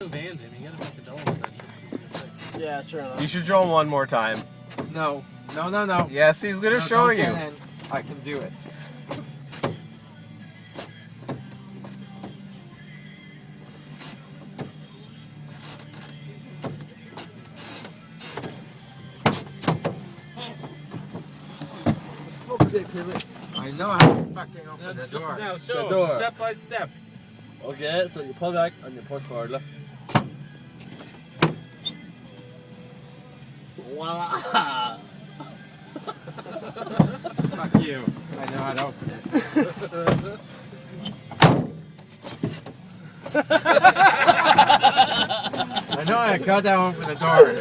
Van, Timmy. You gotta make the door with that shit. Yeah, sure enough. You should draw him one more time. No. No, no, no. Yes, he's gonna No, show don't you. get in. I can do it. I know how to fucking open the door. Now, The show door. him step by step. Okay, so you pull back and you push forward. Look. Voila! Fuck you. I know how to open it. I know how to goddamn open the door.